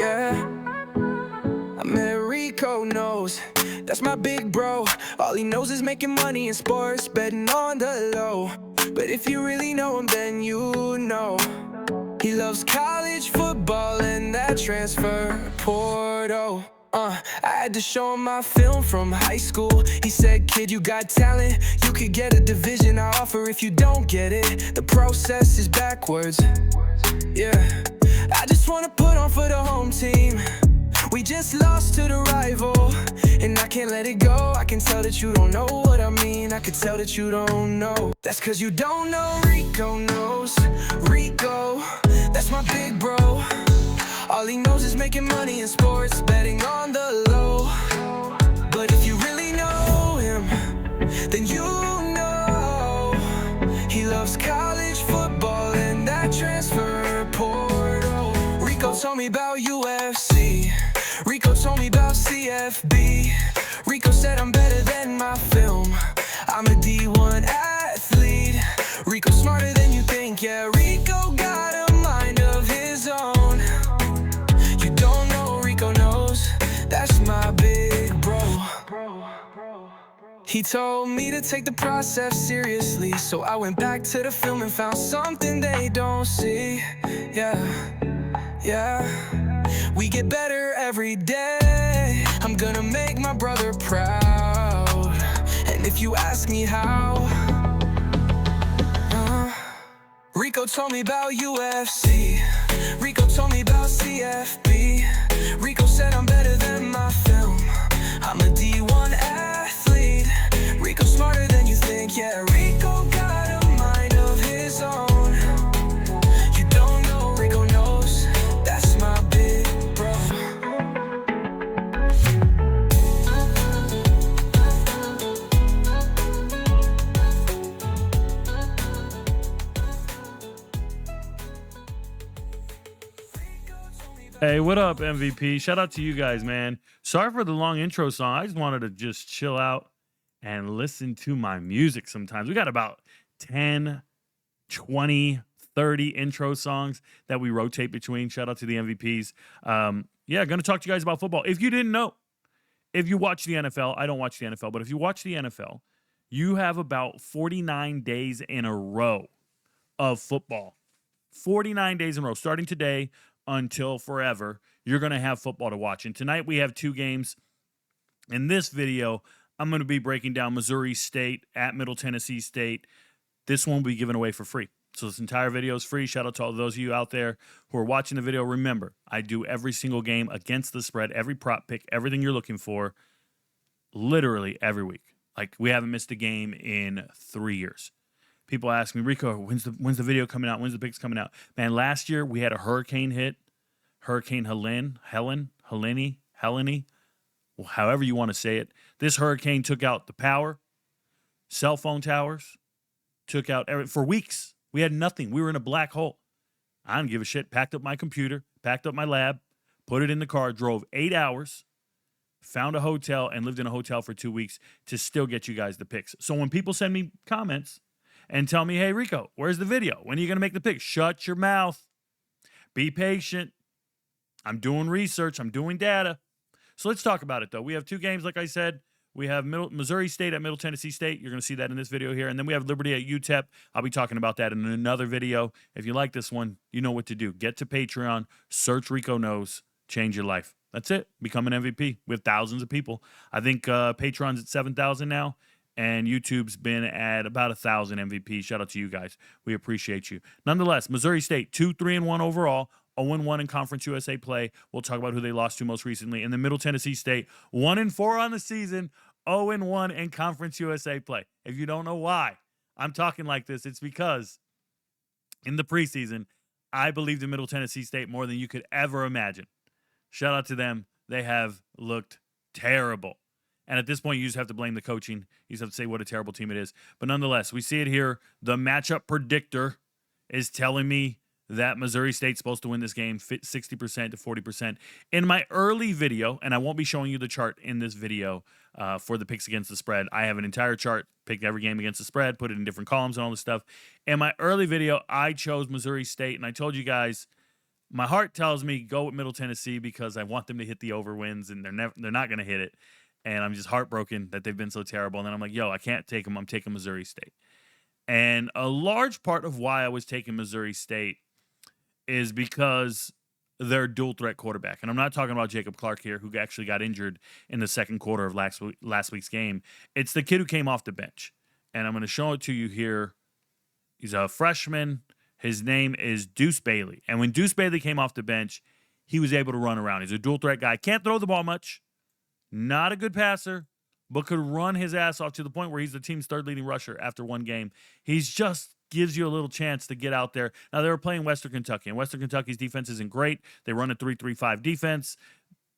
Yeah, I'm at RicoKnows. That's my big bro. All he knows is making money in sports, betting on the low. But if you really know him, then you know he loves college football and that transfer portal. I had to show him my film from high school. He said, kid, you got talent. You could get a division I offer if you don't get it. The process is backwards. Yeah, I just wanna put on for the home team. We just lost to the rival, and I can't let it go. I can tell that you don't know what I mean. I can tell that you don't know. That's cause you don't know RicoKnows. Rico, that's my big bro. All he knows is making money in sports, betting on the low. But if you really know him, then you know he loves college football and that transfer portal. Rico told me about UFC. Rico told me about CFB. Rico said I'm better than my film. I'm a D1 athlete. Rico smarter than you think. Yeah, Rico got a mind of his own. You don't know RicoKnows. That's my big bro. He told me to take the process seriously, so I went back to the film and found something they don't see. Yeah, we get better every day. I'm gonna make my brother proud. And if you ask me how, Rico told me about UFC. Rico told me about CFB. Rico said I'm better than my film. I'm a D1 athlete. Rico smarter than you think. Yeah, Rico got a mind of his own. You don't know RicoKnows. That's my big bro. Hey, what up, MVP? Shout out to you guys, man. Sorry for the long intro song. I just wanted to just chill out and listen to my music sometimes. We got about 10, 20, 30 intro songs that we rotate between. Shout out to the MVPs. Yeah, going to talk to you guys about football. If you didn't know, if you watch the NFL, I don't watch the NFL, but if you watch the NFL, you have about 49 days in a row of football. 49 days in a row, starting today until forever, you're going to have football to watch. And tonight we have two games. In this video, I'm going to be breaking down Missouri State at Middle Tennessee State. This one will be given away for free. So this entire video is free. Shout out to all those of you out there who are watching the video. Remember, I do every single game against the spread, every prop pick, everything you're looking for, literally every week. Like, we haven't missed a game in 3 years. People ask me, Rico, when's the video coming out? When's the picks coming out? Man, last year we had a hurricane hit. Hurricane Helene, however you want to say it. This hurricane took out the power, cell phone towers, took out for weeks. We had nothing. We were in a black hole. I didn't give a shit. Packed up my computer, packed up my lab, put it in the car, drove 8 hours, found a hotel, and lived in a hotel for 2 weeks to still get you guys the picks. So when people send me comments and tell me, hey, Rico, where's the video? When are you going to make the picks? Shut your mouth. Be patient. I'm doing research. I'm doing data. So let's talk about it, though. We have two games, like I said. We have Missouri State at Middle Tennessee State. You're going to see that in this video here. And then we have Liberty at UTEP. I'll be talking about that in another video. If you like this one, you know what to do. Get to Patreon. Search RicoKnows. Change your life. That's it. Become an MVP with thousands of people. I think Patreon's at 7,000 now. And YouTube's been at about 1,000 MVPs. Shout out to you guys. We appreciate you. Nonetheless, Missouri State, 2-3-1 overall, 0-1 in Conference USA play. We'll talk about who they lost to most recently. And then Middle Tennessee State, 1-4 on the season, 0-1 in Conference USA play. If you don't know why I'm talking like this, it's because in the preseason, I believed in Middle Tennessee State more than you could ever imagine. Shout out to them. They have looked terrible. And at this point, you just have to blame the coaching. You just have to say what a terrible team it is. But nonetheless, we see it here. The matchup predictor is telling me that Missouri State's supposed to win this game 60% to 40%. In my early video, and I won't be showing you the chart in this video for the picks against the spread. I have an entire chart, picked every game against the spread, put it in different columns and all this stuff. In my early video, I chose Missouri State, and I told you guys My heart tells me go with Middle Tennessee because I want them to hit the over wins, and they're not going to hit it. And I'm just heartbroken that they've been so terrible. And then I'm like, yo, I can't take them. I'm taking Missouri State. And a large part of why I was taking Missouri State is because their dual threat quarterback. And I'm not talking about Jacob Clark here, who actually got injured in the second quarter of last week's game. It's the kid who came off the bench. And I'm going to show it to you here. He's a freshman. His name is Deuce Bailey. And when Deuce Bailey came off the bench, he was able to run around. He's a dual threat guy. Can't throw the ball much. Not a good passer, but could run his ass off to the point where he's the team's third leading rusher after one game. He's just gives you a little chance to get out there. Now, they were playing Western Kentucky, and Western Kentucky's defense isn't great. They run a 3-3-5 defense.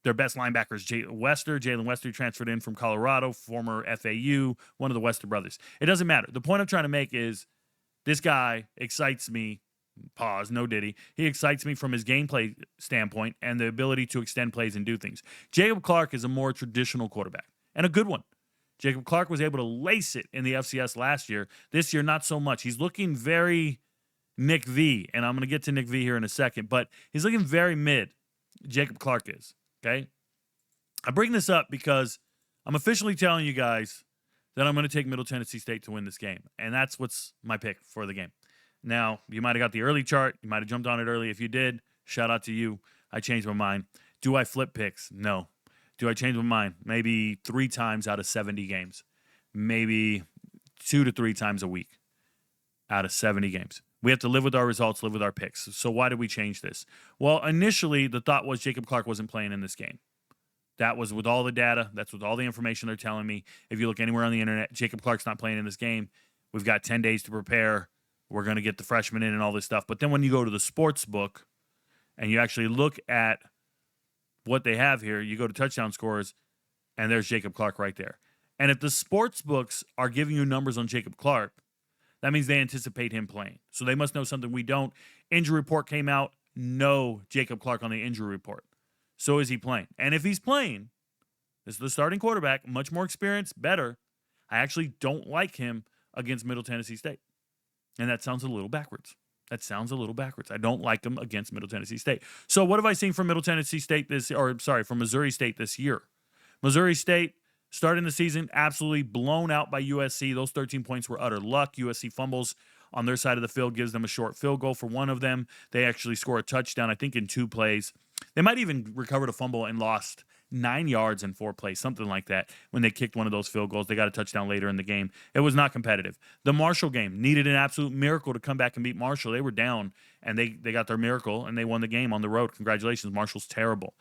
Their best linebacker is Jalen Wester, transferred in from Colorado, former FAU, one of the Wester brothers. It doesn't matter. The point I'm trying to make is this guy excites me. Pause, no diddy. He excites me from his gameplay standpoint and the ability to extend plays and do things. Jacob Clark is a more traditional quarterback, and a good one. Jacob Clark was able to lace it in the FCS last year. This year, not so much. He's looking very Nick V, and I'm going to get to Nick V here in a second, but he's looking very mid. Jacob Clark is, okay? I bring this up because I'm officially telling you guys that I'm going to take Middle Tennessee State to win this game, and that's what's my pick for the game. Now, you might have got the early chart. You might have jumped on it early. If you did, shout out to you. I changed my mind. Do I flip picks? No. Do I change my mind? Maybe 3 times out of 70 games. Maybe 2 to 3 times a week out of 70 games. We have to live with our results, live with our picks. So why did we change this? Well, initially, the thought was Jacob Clark wasn't playing in this game. That was with all the data. That's with all the information they're telling me. If you look anywhere on the internet, Jacob Clark's not playing in this game. We've got 10 days to prepare. We're going to get the freshmen in and all this stuff. But then when you go to the sports book and you actually look at what they have here, you go to touchdown scores, and there's Jacob Clark right there. And if the sports books are giving you numbers on Jacob Clark, that means they anticipate him playing. So they must know something we don't. Injury report came out. No Jacob Clark on the injury report. So is he playing? And if he's playing, this is the starting quarterback, much more experienced, better. I actually don't like him against Middle Tennessee State. And that sounds a little backwards. I don't like him against Middle Tennessee State. So what have I seen from from Missouri State this year? Missouri State, starting the season, absolutely blown out by USC. Those 13 points were utter luck. USC fumbles on their side of the field, gives them a short field goal for one of them. They actually score a touchdown, I think, in 2 plays. They might even recovered a fumble and lost 9 yards in 4 plays, something like that. When they kicked one of those field goals, they got a touchdown later in the game. It was not competitive. The Marshall game needed an absolute miracle to come back and beat Marshall. They were down, and they got their miracle, and they won the game on the road. Congratulations. Marshall's terrible.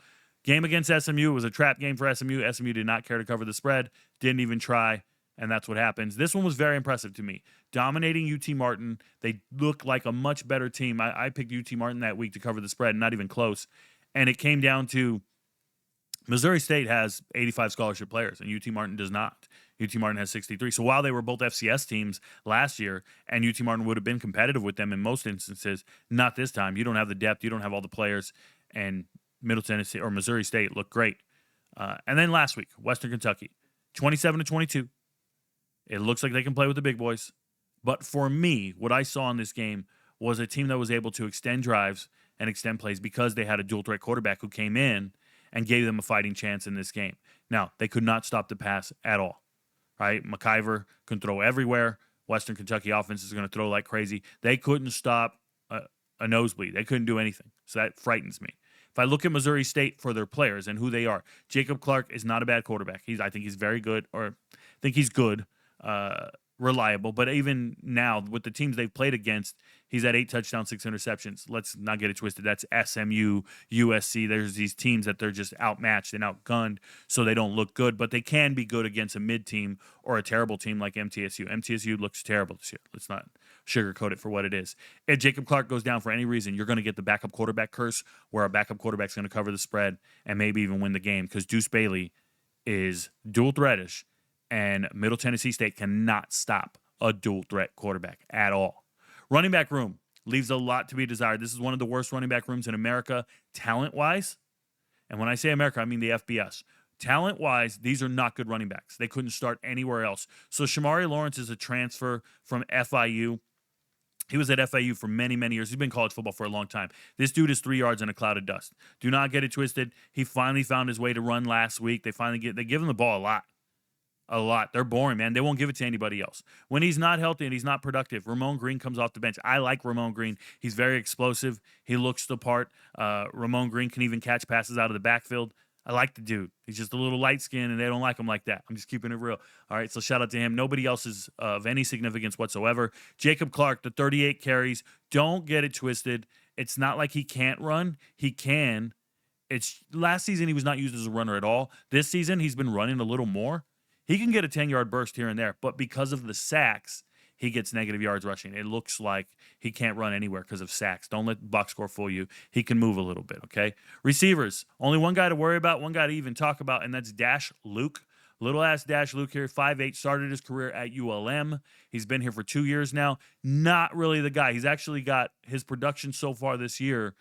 Game against SMU was a trap game for SMU. SMU did not care to cover the spread, didn't even try, and that's what happens. This one was very impressive to me. Dominating UT Martin. They look like a much better team. I picked UT Martin that week to cover the spread, not even close. And it came down to Missouri State has 85 scholarship players, and UT Martin does not. UT Martin has 63. So while they were both FCS teams last year, and UT Martin would have been competitive with them in most instances, not this time. You don't have the depth. You don't have all the players. And Middle Tennessee or Missouri State looked great. And then last week, Western Kentucky, 27-22. It looks like they can play with the big boys. But for me, what I saw in this game was a team that was able to extend drives and extend plays because they had a dual threat quarterback who came in and gave them a fighting chance in this game. Now, they could not stop the pass at all, right? McIver can throw everywhere. Western Kentucky offense is going to throw like crazy. They couldn't stop a nosebleed. They couldn't do anything. So that frightens me. If I look at Missouri State for their players and who they are, Jacob Clark is not a bad quarterback. I think he's very good, or I think he's good, reliable. But even now, with the teams they've played against, he's at 8 touchdowns, 6 interceptions. Let's not get it twisted. That's SMU, USC. There's these teams that they're just outmatched and outgunned, so they don't look good. But they can be good against a mid team or a terrible team like MTSU. MTSU looks terrible this year. Let's not sugarcoat it for what it is. If Jacob Clark goes down for any reason, you're going to get the backup quarterback curse, where a backup quarterback's going to cover the spread and maybe even win the game, because Deuce Bailey is dual threatish, and Middle Tennessee State cannot stop a dual threat quarterback at all. Running back room leaves a lot to be desired. This is one of the worst running back rooms in America, talent-wise. And when I say America, I mean the FBS. Talent-wise, these are not good running backs. They couldn't start anywhere else. So Shamari Lawrence is a transfer from FIU. He was at FAU for many, many years. He's been in college football for a long time. This dude is 3 yards in a cloud of dust. Do not get it twisted. He finally found his way to run last week. They give him the ball a lot. A lot. They're boring, man. They won't give it to anybody else. When he's not healthy and he's not productive, Ramon Green comes off the bench. I like Ramon Green. He's very explosive. He looks the part. Ramon Green can even catch passes out of the backfield. I like the dude. He's just a little light skinned and they don't like him like that. I'm just keeping it real. All right, so shout out to him. Nobody else is of any significance whatsoever. Jacob Clark, the 38 carries. Don't get it twisted. It's not like he can't run. He can. It's last season he was not used as a runner at all. This season he's been running a little more. He can get a 10-yard burst here and there, but because of the sacks, he gets negative yards rushing. It looks like he can't run anywhere because of sacks. Don't let the box score fool you. He can move a little bit, okay? Receivers, only one guy to worry about, one guy to even talk about, and that's Dash Luke. Little-ass Dash Luke here, 5'8", started his career at ULM. He's been here for 2 years now. Not really the guy. He's actually got his production so far this year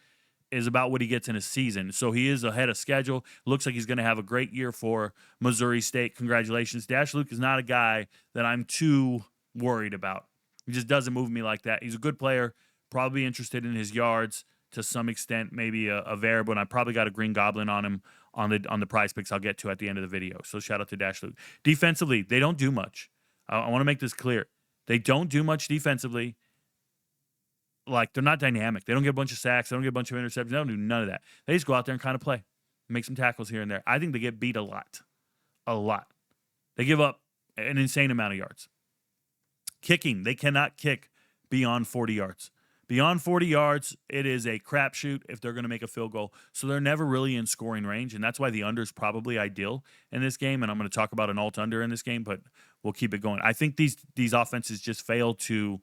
is about what he gets in a season. So he is ahead of schedule. Looks like he's going to have a great year for Missouri State. Congratulations. Dash Luke is not a guy that I'm too worried about. He just doesn't move me like that. He's a good player, probably interested in his yards to some extent, maybe a variable, and I probably got a green goblin on him on the prize picks I'll get to at the end of the video. So shout out to Dash Luke. Defensively, they don't do much. I want to make this clear. They don't do much defensively. Like, they're not dynamic. They don't get a bunch of sacks. They don't get a bunch of interceptions. They don't do none of that. They just go out there and kind of play, make some tackles here and there. I think they get beat a lot. A lot. They give up an insane amount of yards. Kicking, they cannot kick beyond 40 yards. Beyond 40 yards, it is a crapshoot if they're going to make a field goal. So they're never really in scoring range, and that's why the under is probably ideal in this game. And I'm going to talk about an alt-under in this game, but we'll keep it going. I think these offenses just fail to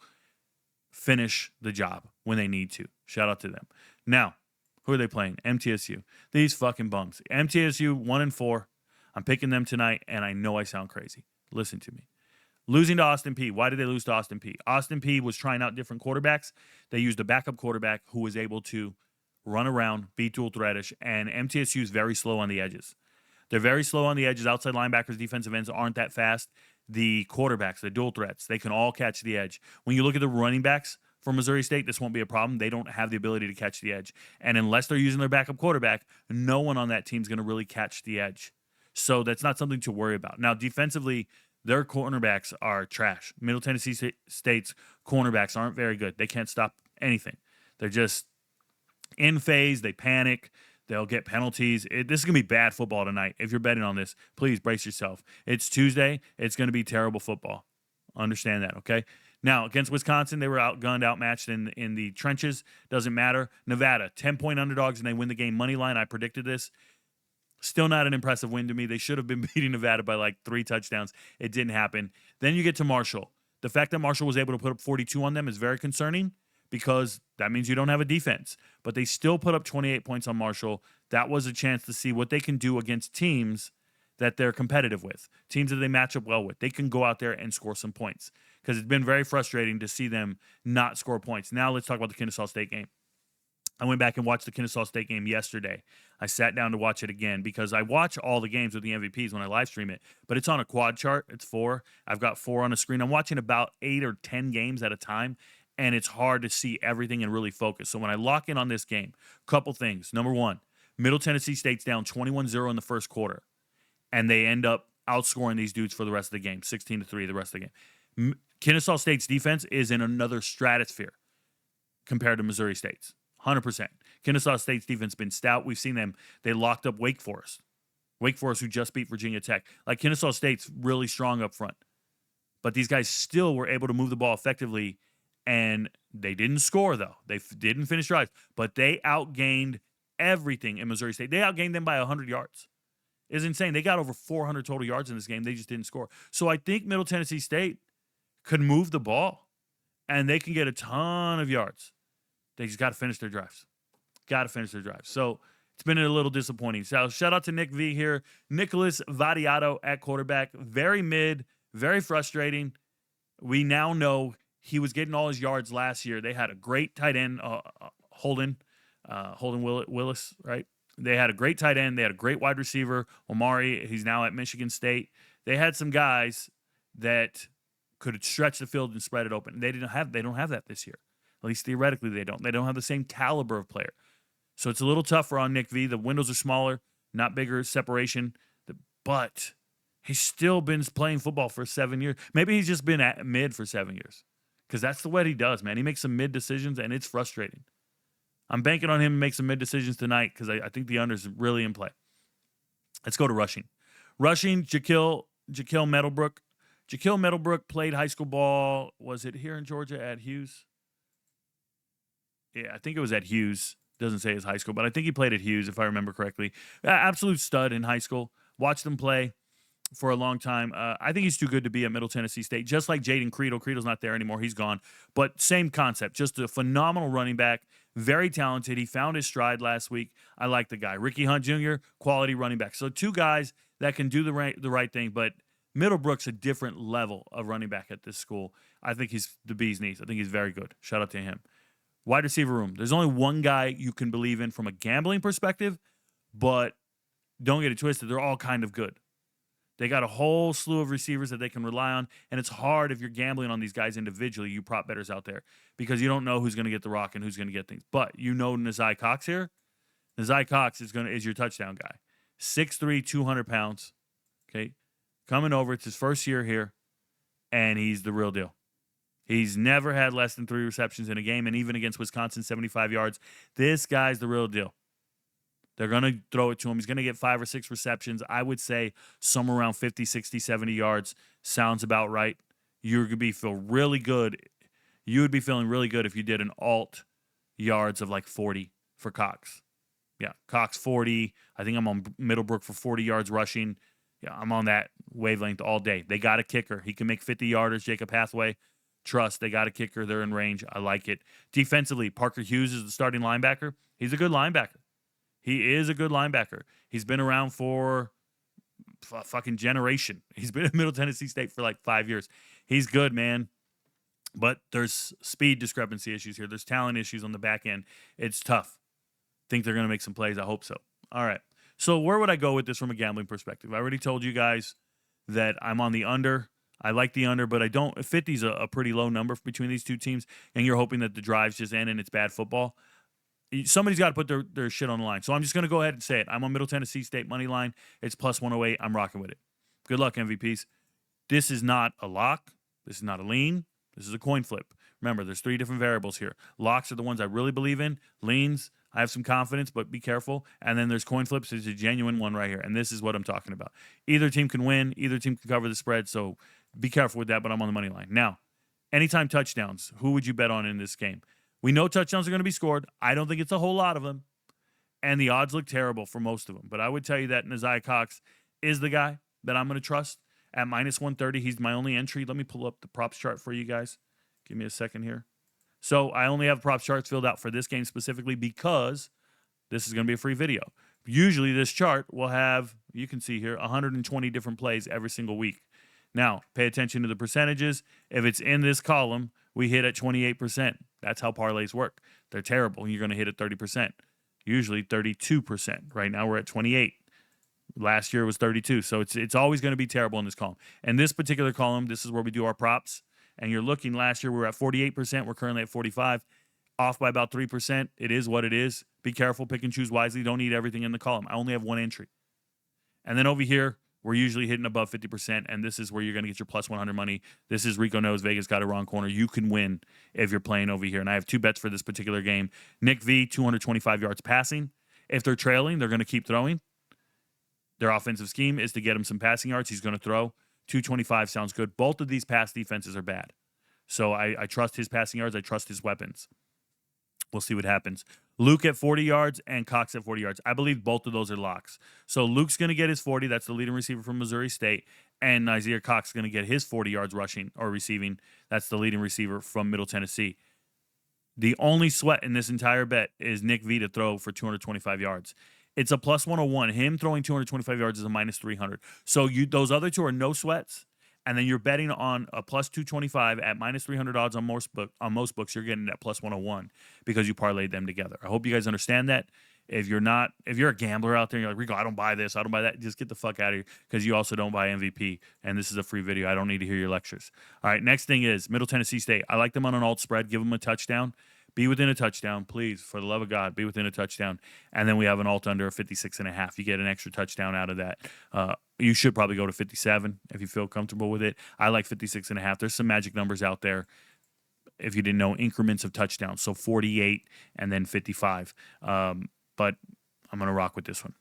finish the job when they need to. Shout out to them. Now, who are they playing? MTSU. These fucking bums. MTSU 1-4. I'm picking them tonight, and I know I sound crazy. Listen to me. Losing to Austin Peay. Why did they lose to Austin Peay? Austin Peay was trying out different quarterbacks. They used a backup quarterback who was able to run around, be dual threatish, and MTSU is very slow on the edges. They're very slow on the edges. Outside linebackers, defensive ends aren't that fast. The quarterbacks, the dual threats, they can all catch the edge. When you look at the running backs for Missouri State, this won't be a problem. They don't have the ability to catch the edge. And unless they're using their backup quarterback, no one on that team is going to really catch the edge. So that's not something to worry about. Now, defensively, their cornerbacks are trash. Middle Tennessee State's cornerbacks aren't very good. They can't stop anything. They're just in phase. They panic. They'll get penalties. This is going to be bad football tonight. If you're betting on this, please brace yourself. It's Tuesday. It's going to be terrible football. Understand that, okay? Now, against Wisconsin, they were outgunned, outmatched in the trenches. Doesn't matter. Nevada, 10-point underdogs, and they win the game money line. I predicted this. Still not an impressive win to me. They should have been beating Nevada by like 3 touchdowns. It didn't happen. Then you get to Marshall. The fact that Marshall was able to put up 42 on them is very concerning because that means you don't have a defense. But they still put up 28 points on Marshall. That was a chance to see what they can do against teams that they're competitive with, teams that they match up well with. They can go out there and score some points because it's been very frustrating to see them not score points. Now let's talk about the Kennesaw State game. I went back and watched the Kennesaw State game yesterday. I sat down to watch it again because I watch all the games with the MVPs when I live stream it, but it's on a quad chart. It's 4. I've got 4 on the screen. I'm watching about 8 or 10 games at a time, and it's hard to see everything and really focus. So when I lock in on this game, couple things. Number one, Middle Tennessee State's down 21-0 in the first quarter, and they end up outscoring these dudes for the rest of the game, 16-3 the rest of the game. Kennesaw State's defense is in another stratosphere compared to Missouri State's. 100%. Kennesaw State's defense has been stout. We've seen them. They locked up Wake Forest. Wake Forest, who just beat Virginia Tech. Like, Kennesaw State's really strong up front. But these guys still were able to move the ball effectively, and they didn't score, though. They didn't finish drives. But they outgained everything in Missouri State. They outgained them by 100 yards. It's insane. They got over 400 total yards in this game. They just didn't score. So I think Middle Tennessee State could move the ball, and they can get a ton of yards. They just got to finish their drives. So it's been a little disappointing. So shout out to Nick V here. Nicholas Vadiato at quarterback. Very mid, very frustrating. We now know he was getting all his yards last year. They had a great tight end, Holden Willis, right? They had a great tight end. They had a great wide receiver, Omari. He's now at Michigan State. They had some guys that could stretch the field and spread it open. They don't have that this year. At least theoretically they don't. They don't have the same caliber of player. So it's a little tougher on Nick V. The windows are smaller, not bigger separation, but he's still been playing football for 7 years. Maybe he's just been at mid for 7 years because that's the way he does, man. He makes some mid decisions, and it's frustrating. I'm banking on him to make some mid decisions tonight because I think the under's really in play. Let's go to rushing. Rushing, Jaquil Meadowbrook. Jaquil Meadowbrook played high school ball. Was it here in Georgia at Hughes? Yeah, I think it was at Hughes. Doesn't say his high school, but I think he played at Hughes, if I remember correctly. Absolute stud in high school. Watched him play for a long time. I think he's too good to be at Middle Tennessee State, just like Jaden Creedle. Creedle's not there anymore. He's gone. But same concept. Just a phenomenal running back. Very talented. He found his stride last week. I like the guy. Ricky Hunt Jr., quality running back. So two guys that can do the right thing, but Middlebrook's a different level of running back at this school. I think he's the bee's knees. I think he's very good. Shout out to him. Wide receiver room. There's only one guy you can believe in from a gambling perspective, but don't get it twisted. They're all kind of good. They got a whole slew of receivers that they can rely on, and it's hard if you're gambling on these guys individually, you prop bettors out there, because you don't know who's going to get the rock and who's going to get things. But you know Nazai Cox here. Nazai Cox is your touchdown guy. 6'3", 200 pounds. Okay, coming over. It's his first year here, and he's the real deal. He's never had less than 3 receptions in a game, and even against Wisconsin, 75 yards. This guy's the real deal. They're going to throw it to him. He's going to get 5 or 6 receptions. I would say somewhere around 50, 60, 70 yards sounds about right. You're going to feel really good. You would be feeling really good if you did an alt yards of like 40 for Cox. Yeah, Cox 40. I think I'm on Middlebrook for 40 yards rushing. Yeah, I'm on that wavelength all day. They got a kicker. He can make 50-yarders. Jacob Hathaway. Trust, they got a kicker. They're in range. I like it. Defensively, Parker Hughes is the starting linebacker. He's a good linebacker. He is a good linebacker. He's been around for a fucking generation. He's been at Middle Tennessee State for like 5 years. He's good, man. But there's speed discrepancy issues here. There's talent issues on the back end. It's tough. Think they're going to make some plays. I hope so. All right. So where would I go with this from a gambling perspective? I already told you guys that I'm on the under. I like the under, but I don't. 50 is a pretty low number between these two teams, and you're hoping that the drives just end and it's bad football. Somebody's got to put their shit on the line. So I'm just going to go ahead and say it. I'm on Middle Tennessee State money line. It's plus 108. I'm rocking with it. Good luck, MVPs. This is not a lock. This is not a lean. This is a coin flip. Remember, there's 3 different variables here. Locks are the ones I really believe in. Leans, I have some confidence, but be careful. And then there's coin flips. There's a genuine one right here, and this is what I'm talking about. Either team can win. Either team can cover the spread, so be careful with that, but I'm on the money line. Now, anytime touchdowns, who would you bet on in this game? We know touchdowns are going to be scored. I don't think it's a whole lot of them, and the odds look terrible for most of them. But I would tell you that Nazai Cox is the guy that I'm going to trust. At minus 130, he's my only entry. Let me pull up the props chart for you guys. Give me a second here. So I only have props charts filled out for this game specifically because this is going to be a free video. Usually this chart will have, you can see here, 120 different plays every single week. Now, pay attention to the percentages. If it's in this column, we hit at 28%. That's how parlays work. They're terrible. You're going to hit at 30%. Usually 32%. Right now we're at 28. Last year was 32. So it's always going to be terrible in this column. And this particular column, this is where we do our props. And you're looking, last year we were at 48%. We're currently at 45. Off by about 3%. It is what it is. Be careful. Pick and choose wisely. Don't need everything in the column. I only have one entry. And then over here, we're usually hitting above 50%, and this is where you're going to get your plus 100 money. This is RicoKnows. Vegas got it wrong corner. You can win if you're playing over here. And I have 2 bets for this particular game. Nick V, 225 yards passing. If they're trailing, they're going to keep throwing. Their offensive scheme is to get him some passing yards. He's going to throw. 225 sounds good. Both of these pass defenses are bad. So I trust his passing yards. I trust his weapons. We'll see what happens. Luke at 40 yards and Cox at 40 yards. I believe both of those are locks. So Luke's going to get his 40. That's the leading receiver from Missouri State. And Isaiah Cox is going to get his 40 yards rushing or receiving. That's the leading receiver from Middle Tennessee. The only sweat in this entire bet is Nick V to throw for 225 yards. It's a plus 101. Him throwing 225 yards is a minus 300. So those other 2 are no sweats. And then you're betting on a plus 225 at minus 300 odds on most books. You're getting at plus 101 because you parlayed them together. I hope you guys understand that. If you're a gambler out there, and you're like, Rico, I don't buy this, I don't buy that. Just get the fuck out of here because you also don't buy MVP. And this is a free video. I don't need to hear your lectures. All right, next thing is Middle Tennessee State. I like them on an alt spread. Give them a touchdown. Be within a touchdown, please. For the love of God, be within a touchdown. And then we have an alt under a 56.5. You get an extra touchdown out of that. You should probably go to 57 if you feel comfortable with it. I like 56.5. There's some magic numbers out there. If you didn't know, increments of touchdowns. So 48 and then 55. But I'm going to rock with this one.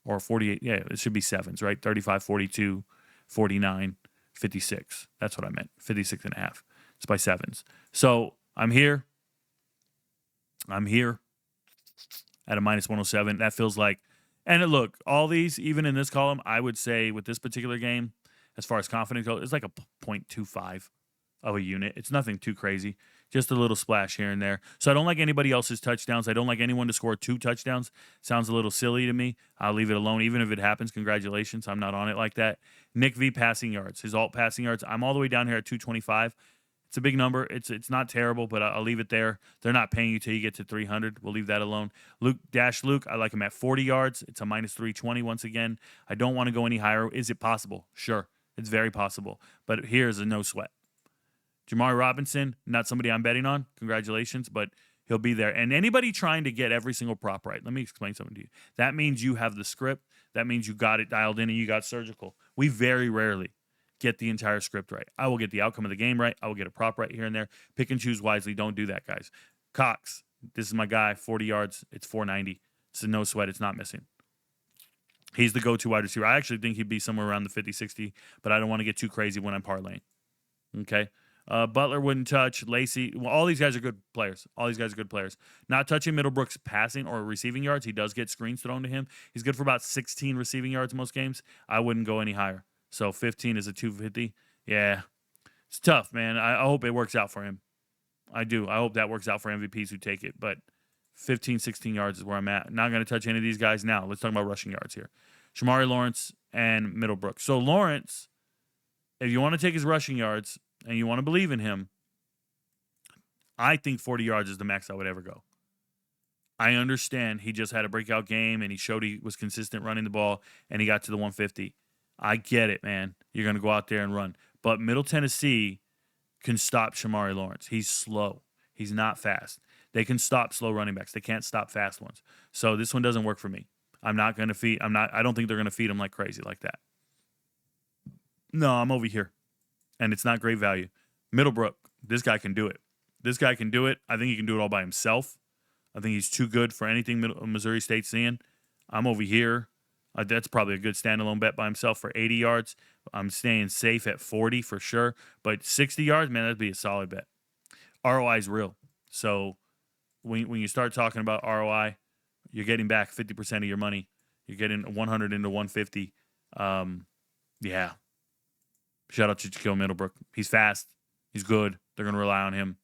Or 48. Yeah, it should be sevens, right? 35, 42, 49, 56. That's what I meant. 56.5. It's by sevens. So I'm here at a minus 107. That feels like, and look, all these, even in this column, I would say with this particular game, as far as confidence goes, it's like a 0.25 of a unit. It's nothing too crazy. Just a little splash here and there. So I don't like anybody else's touchdowns. I don't like anyone to score 2 touchdowns. Sounds a little silly to me. I'll leave it alone. Even if it happens, congratulations. I'm not on it like that. Nick V passing yards. His alt passing yards. I'm all the way down here at 225. It's a big number. It's not terrible, but I'll leave it there. They're not paying you till you get to 300. We'll leave that alone. Luke, I like him at 40 yards. It's a minus 320 once again. I don't want to go any higher. Is it possible? Sure. It's very possible. But here's a no sweat. Jamari Robinson, not somebody I'm betting on. Congratulations, but he'll be there. And anybody trying to get every single prop right, let me explain something to you. That means you have the script. That means you got it dialed in and you got surgical. We very rarely get the entire script right. I will get the outcome of the game right. I will get a prop right here and there. Pick and choose wisely. Don't do that, guys. Cox, this is my guy, 40 yards. It's 490. It's a no sweat. It's not missing. He's the go-to wide receiver. I actually think he'd be somewhere around the 50, 60, but I don't want to get too crazy when I'm parlaying. Okay? Butler wouldn't touch. Lacey. Well, all these guys are good players. Not touching Middlebrooks passing or receiving yards. He does get screens thrown to him. He's good for about 16 receiving yards most games. I wouldn't go any higher. So 15 is a 250. Yeah. It's tough, man. I hope it works out for him. I do. I hope that works out for MVPs who take it. But 15, 16 yards is where I'm at. Not going to touch any of these guys now. Let's talk about rushing yards here. Shamari Lawrence and Middlebrooks. So Lawrence, if you want to take his rushing yards and you want to believe in him, I think 40 yards is the max I would ever go. I understand he just had a breakout game and he showed he was consistent running the ball and he got to the 150. I get it, man. You're going to go out there and run. But Middle Tennessee can stop Shamari Lawrence. He's slow. He's not fast. They can stop slow running backs. They can't stop fast ones. So this one doesn't work for me. I don't think they're going to feed him like crazy like that. No, I'm over here. And it's not great value. Middlebrook, this guy can do it. I think he can do it all by himself. I think he's too good for anything Missouri State's seeing. I'm over here. That's probably a good standalone bet by himself for 80 yards. I'm staying safe at 40 for sure. But 60 yards, man, that'd be a solid bet. ROI is real. So when you start talking about ROI, you're getting back 50% of your money. You're getting 100 into 150. Yeah. Shout out to Shaquille Middlebrook. He's fast. He's good. They're going to rely on him.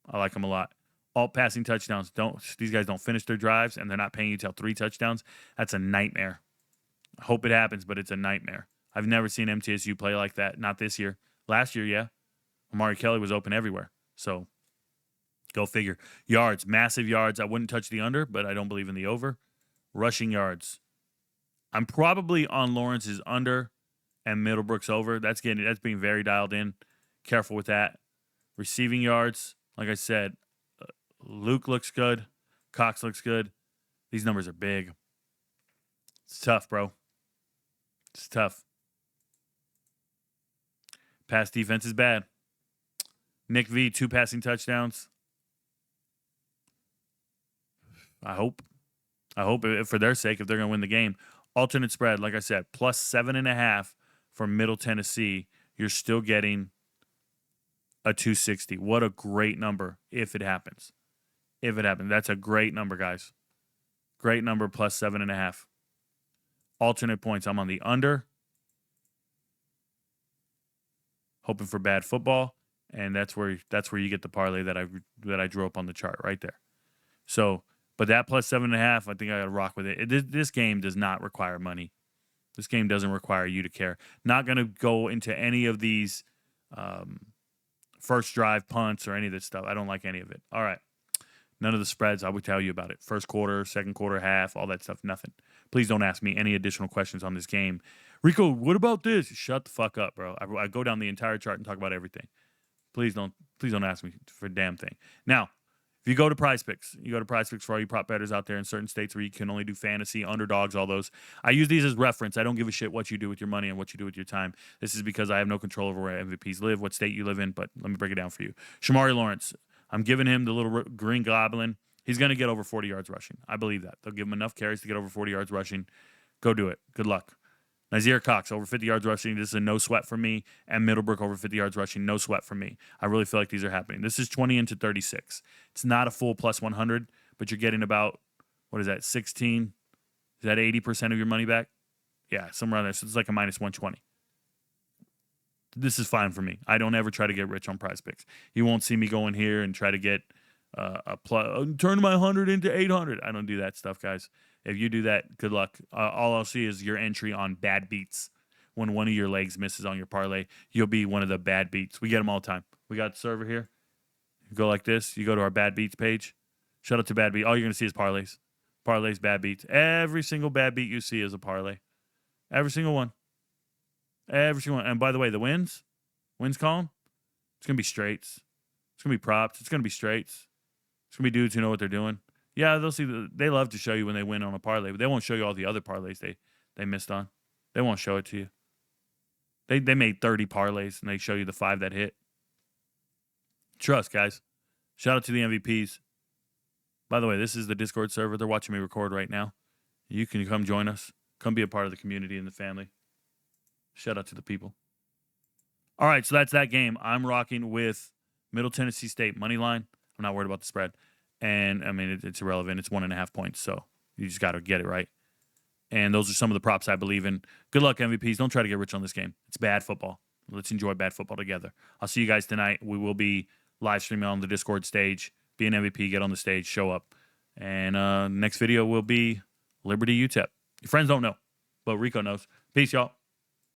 I like him a lot. All passing touchdowns. These guys don't finish their drives, and they're not paying you till 3 touchdowns. That's a nightmare. I hope it happens, but it's a nightmare. I've never seen MTSU play like that. Not this year. Last year, yeah. Amari Kelly was open everywhere. So go figure. Yards, massive yards. I wouldn't touch the under, but I don't believe in the over. Rushing yards. I'm probably on Lawrence's under and Middlebrooks over. That's being very dialed in. Careful with that. Receiving yards, like I said, Luke looks good. Cox looks good. These numbers are big. It's tough, bro. It's tough. Pass defense is bad. Nick V, 2 passing touchdowns. I hope for their sake, if they're going to win the game. Alternate spread, like I said, plus 7.5 for Middle Tennessee. You're still getting a 260. What a great number if it happens. That's a great number, guys. Great number, plus 7.5. Alternate points, I'm on the under. Hoping for bad football. And that's where you get the parlay that I drew up on the chart right there. So, but that plus 7.5, I think I got to rock with it. This game does not require money. This game doesn't require you to care. Not going to go into any of these first drive punts or any of this stuff. I don't like any of it. All right. None of the spreads, I would tell you about it. First quarter, second quarter, half, all that stuff, nothing. Please don't ask me any additional questions on this game. Rico, what about this? Shut the fuck up, bro. I go down the entire chart and talk about everything. Please don't ask me for a damn thing. Now, if you go to Prize Picks, for all you prop bettors out there in certain states where you can only do fantasy, underdogs, all those. I use these as reference. I don't give a shit what you do with your money and what you do with your time. This is because I have no control over where MVPs live, what state you live in, but let me break it down for you. Shamari Lawrence, I'm giving him the little green goblin. He's going to get over 40 yards rushing. I believe that. They'll give him enough carries to get over 40 yards rushing. Go do it. Good luck. Nazir Cox, over 50 yards rushing. This is a no sweat for me. And Middlebrook, over 50 yards rushing. No sweat for me. I really feel like these are happening. This is 20 into 36. It's not a full plus 100, but you're getting about, what is that, 16? Is that 80% of your money back? Yeah, somewhere around there. So it's like a minus 120. This is fine for me. I don't ever try to get rich on Prize Picks. You won't see me go in here and try to get turn my 100 into 800. I don't do that stuff, guys. If you do that, good luck. All I'll see is your entry on bad beats. When one of your legs misses on your parlay, you'll be one of the bad beats. We get them all the time. We got the server here. You go like this. You go to our bad beats page. Shout out to bad beat. All you're going to see is parlays. Parlays, bad beats. Every single bad beat you see is a parlay. Every single one. Every single one. And by the way, the wins column, it's going to be straights. It's going to be props. It's going to be straights. It's going to be dudes who know what they're doing. Yeah, they'll see. They love to show you when they win on a parlay, but they won't show you all the other parlays they missed on. They won't show it to you. They made 30 parlays, and they show you the 5 that hit. Trust, guys. Shout out to the MVPs. By the way, this is the Discord server. They're watching me record right now. You can come join us. Come be a part of the community and the family. Shout out to the people. All right, so that's that game. I'm rocking with Middle Tennessee State money line. I'm not worried about the spread. And, I mean, it's irrelevant. It's 1.5 points, so you just got to get it right. And those are some of the props I believe in. Good luck, MVPs. Don't try to get rich on this game. It's bad football. Let's enjoy bad football together. I'll see you guys tonight. We will be live streaming on the Discord stage. Be an MVP, get on the stage, show up. And next video will be Liberty UTEP. Your friends don't know, but Rico knows. Peace, y'all.